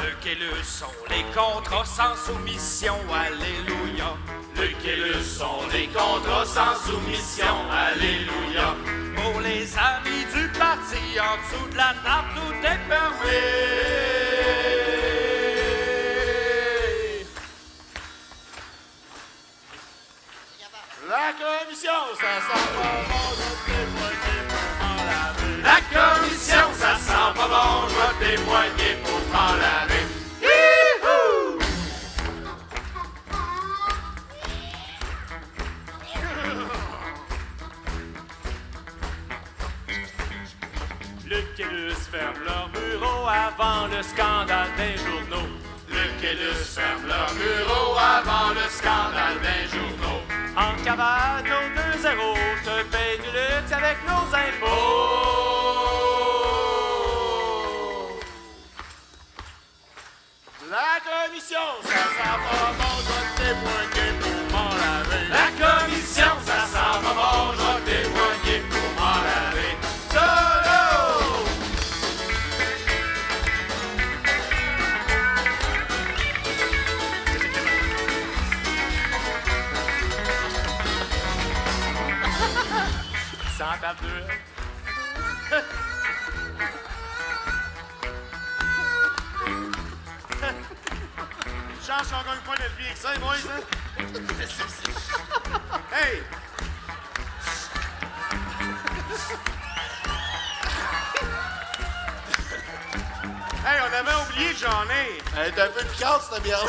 Luc et Luce sont les contrats sans soumission, alléluia. Luc et Luce sont les contrats sans soumission, alléluia. Pour les amis du parti, en dessous de la table, tout est permis. La commission, ça sent pas bon, je vais t'éloigner pour m'en laver. La commission, ça sent pas bon, je vais témoigner pour m'en laver. Youhou! Luc et Luce ferment leur bureau avant le scandale des journaux. Luc et Luce ferment leur bureau avant le scandale des journaux. En cavale, nos 2-0 se payent du luxe avec nos impôts. La commission, ça sent pas bon, je vais témoigner pour m'en laver. La commission, ça sent pas bon, je vais témoigner pour m'en laver. Solo! Sans tableau. Chance qu'on gagne pas notre vie avec ça, les boys, hein? Hey! Hey, on avait oublié que j'en ai. Elle est un peu piquante, cette bière.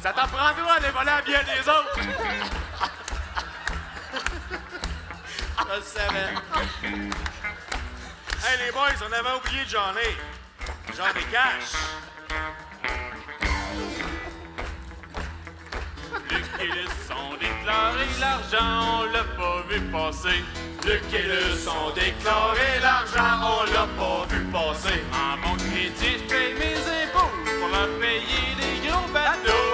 Ça t'en prend toi à aller voler la bière des autres. Je le savais. Hey, les boys, on avait oublié que j'en ai. J'en ai cash. Luc et Luce ont déclaré l'argent, on l'a pas vu passer. Luc et Luce ont déclaré l'argent, on l'a pas vu passer. En bon crédit, je paye mes impôts pour leur payer des gros bateaux.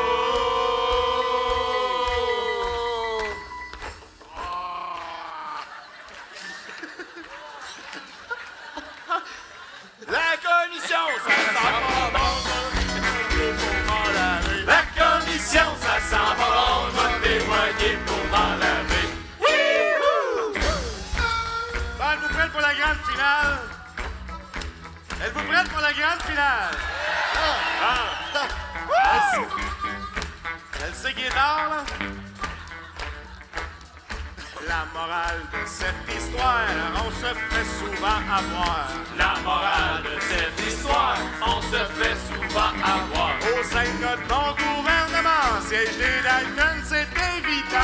pour la grande finale? Êtes-vous prête pour la grande finale? Elle sait qu'il est tard, là? La morale de cette histoire, on se fait souvent avoir. La morale de cette histoire, on se fait souvent avoir. Au sein de notre bon gouvernement, siège des Dalton, c'est évident.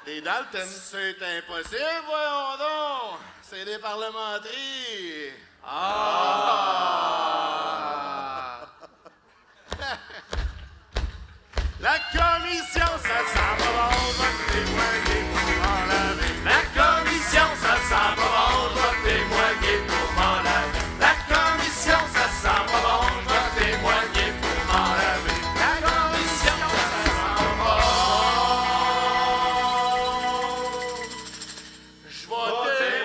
Les Dalton, c'est impossible, voyons donc. C'est des parlementaires. La commission, ça sent pas bon, va témoigner pour m'en laver. La commission, ça sent pas bon, va témoigner pour m'en laver. La commission, ça sent pas bon, va témoigner pour m'en laver. La commission, ça sent pas bon. Je vais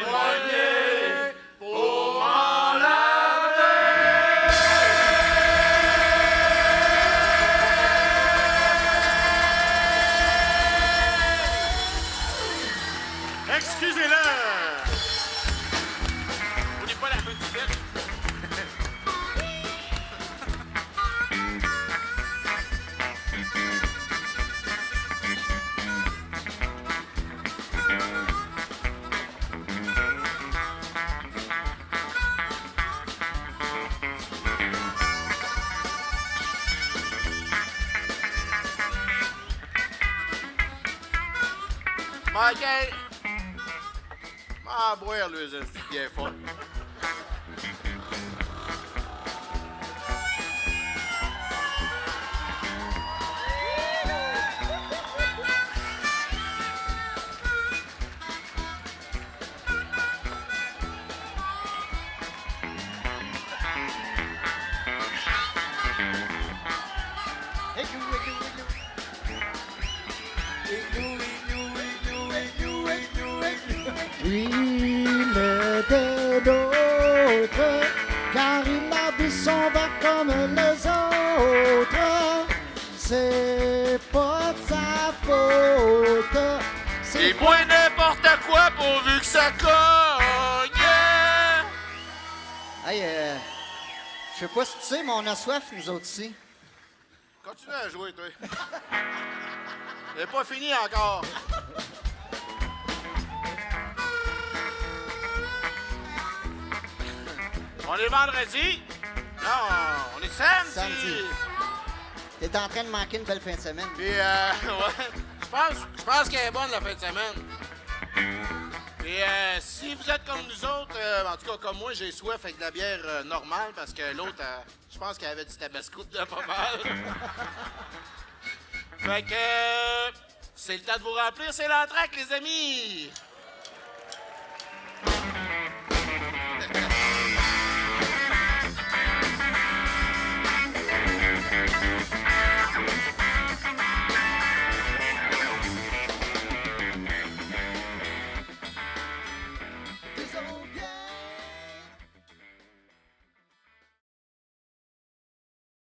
témoigner pour m'en laver. Excusez-le! Vous n'êtes pas la petite bête? Michael! Ah, boire, le c'est bien fort. Il était d'autres, car il a bu son vin comme les autres. C'est pas de sa faute. Et bois n'importe quoi pourvu que ça cogne! Hey, je sais pas si tu sais, mais on a soif, nous autres ici. Continue à jouer, toi. C'est pas fini encore. On est vendredi? Non, on est samedi. T'es en train de manquer une belle fin de semaine. Puis, ouais, je pense qu'elle est bonne la fin de semaine. Et si vous êtes comme nous autres, en tout cas comme moi, j'ai soif avec de la bière normale parce que l'autre, je pense qu'elle avait du tabasco dedans pas mal. Fait que c'est le temps de vous remplir, c'est l'entraque, les amis!